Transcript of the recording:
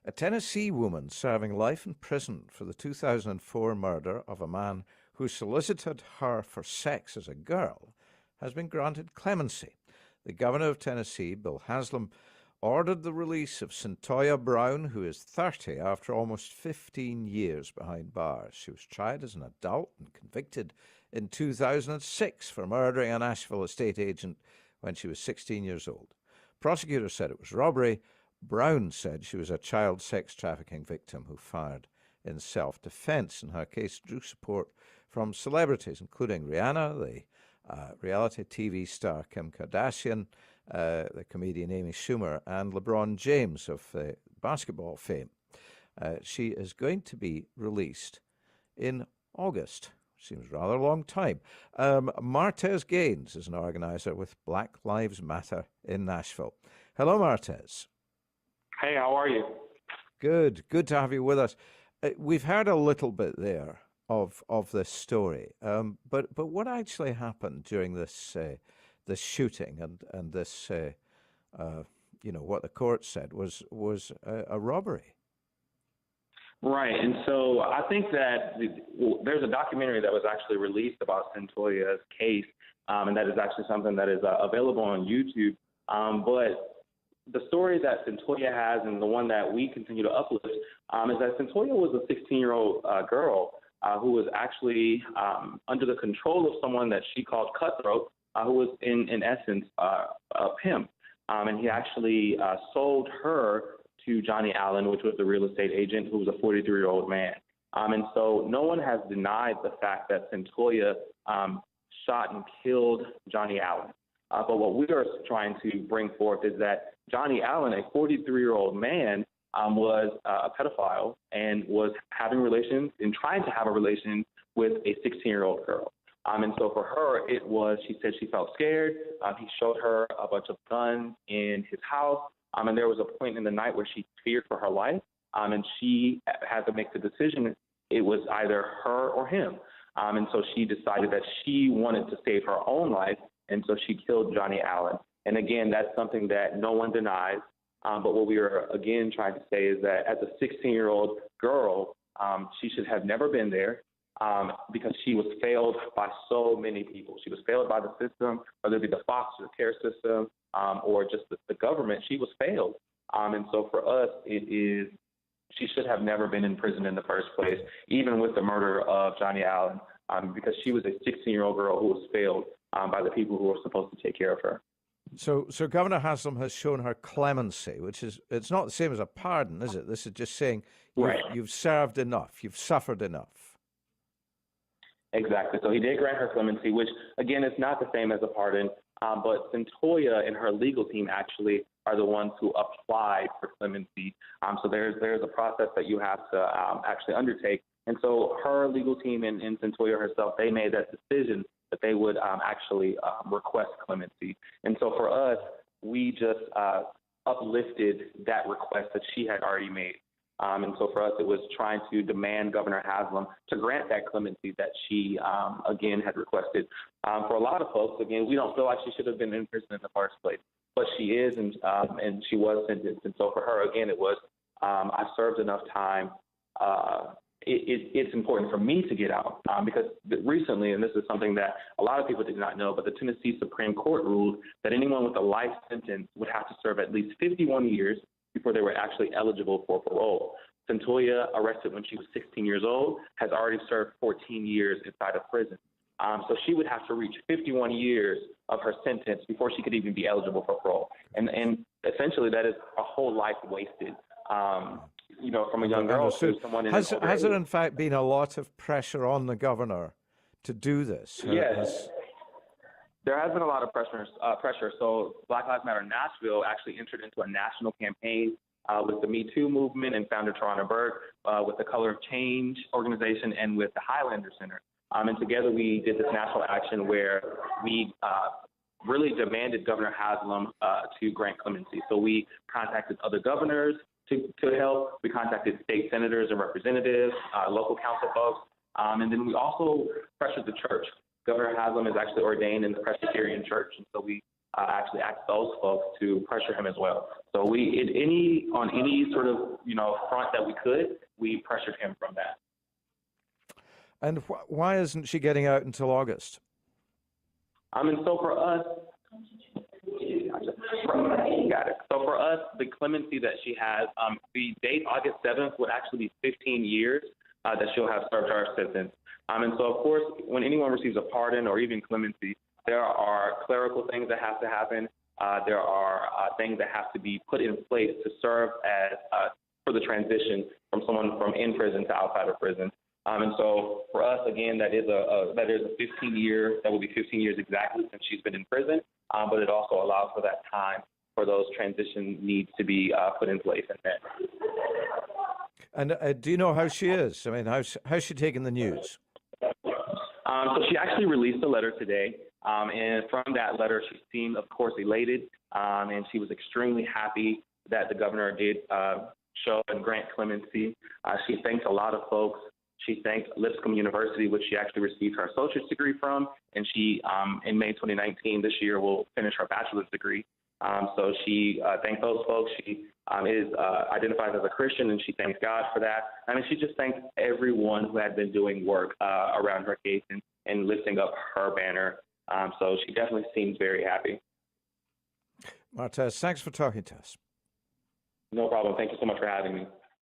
A Tennessee woman serving life in prison for the 2004 murder of a man who solicited her for sex as a girl has been granted clemency. The governor of Tennessee, Bill Haslam, ordered the release of Cyntoia Brown, who is 30, after almost 15 years behind bars. She was tried as an adult and convicted in 2006 for murdering a Nashville estate agent when she was 16 years old. Prosecutors said it was robbery. Brown said she was a child sex trafficking victim who fired in self-defense, and her case drew support from celebrities, including Rihanna, the reality TV star Kim Kardashian, the comedian Amy Schumer, and LeBron James of basketball fame. She is going to be released in August. Seems rather a long time. MarTaze Gaines is an organizer with Black Lives Matter in Nashville. Hello, MarTaze. Hey, how are you? Good to have you with us. We've heard a little bit there of this story, but what actually happened during this shooting and this what the court said was a robbery. Right, and so I think that there's a documentary that was actually released about Cyntoia's case, and that is actually something that is available on YouTube. But the story that Cyntoia has and the one that we continue to uplift is that Cyntoia was a 16-year-old girl who was actually under the control of someone that she called Cutthroat, who was in essence a pimp. And he actually sold her to Johnny Allen, which was the real estate agent, who was a 43-year-old man. And so no one has denied the fact that Cyntoia shot and killed Johnny Allen. But what we are trying to bring forth is that Johnny Allen, a 43-year-old man, was a pedophile and was having relations and trying to have a relation with a 16-year-old girl. And so for her, she said she felt scared. He showed her a bunch of guns in his house. And there was a point in the night where she feared for her life. And she had to make the decision. It was either her or him. And so she decided that she wanted to save her own life. And so she killed Johnny Allen. And again, that's something that no one denies. But what we are, again, trying to say is that as a 16-year-old girl, she should have never been there because she was failed by so many people. She was failed by the system, whether it be the foster care system or just the government. She was failed. And so for us, she should have never been in prison in the first place, even with the murder of Johnny Allen, because she was a 16-year-old girl who was failed by the people who were supposed to take care of her. So Governor Haslam has shown her clemency, it's not the same as a pardon, is it? This is just saying you've served enough, you've suffered enough. Exactly. So he did grant her clemency, which, again, is not the same as a pardon. But Cyntoia and her legal team actually are the ones who applied for clemency. So there's a process that you have to actually undertake. And so her legal team and Cyntoia herself, they made that decision that they would actually request clemency. And so for us, we just uplifted that request that she had already made. And so for us, it was trying to demand Governor Haslam to grant that clemency that she, again, had requested. For a lot of folks, again, we don't feel like she should have been in prison in the first place, but she is, and she was sentenced. And so for her, again, it was, I served enough time. It's important for me to get out because recently, and this is something that a lot of people did not know, but the Tennessee Supreme Court ruled that anyone with a life sentence would have to serve at least 51 years before they were actually eligible for parole. Cyntoia, arrested when she was 16 years old, has already served 14 years inside of prison. So she would have to reach 51 years of her sentence before she could even be eligible for parole. And essentially that is a whole life wasted, from a young girl to someone in Has there in fact been a lot of pressure on the governor to do this? Yes. There has been a lot of pressure. So Black Lives Matter Nashville actually entered into a national campaign with the Me Too movement and founder Tarana Burke, with the Color of Change organization, and with the Highlander Center. And together we did this national action where we really demanded Governor Haslam to grant clemency. So we contacted other governors to help. We contacted state senators and representatives, local council folks, and then we also pressured the church. Governor Haslam is actually ordained in the Presbyterian Church, and so we actually asked those folks to pressure him as well. So on any sort of front that we could, we pressured him from that. And why isn't she getting out until August? And so for us, So for us, the clemency that she has, the date August 7th would actually be 15 years that she'll have served her sentence. And so, of course, when anyone receives a pardon or even clemency, there are clerical things that have to happen. There are things that have to be put in place to serve as for the transition from someone from in prison to outside of prison. And so for us, again, that is a 15-year, that will be 15 years exactly since she's been in prison, but it also allows for that time for those transition needs to be put in place and met. And do you know how she is? I mean, how's she taking the news? So she actually released a letter today, and from that letter, she seemed, of course, elated, and she was extremely happy that the governor did show and grant clemency. She thanked a lot of folks. She thanked Lipscomb University, which she actually received her associate's degree from, and she, in May 2019, this year, will finish her bachelor's degree. So she thanked those folks. She identifies as a Christian, and she thanks God for that. I mean, she just thanked everyone who had been doing work around her case and lifting up her banner. So she definitely seems very happy. MarTaze, thanks for talking to us. No problem. Thank you so much for having me.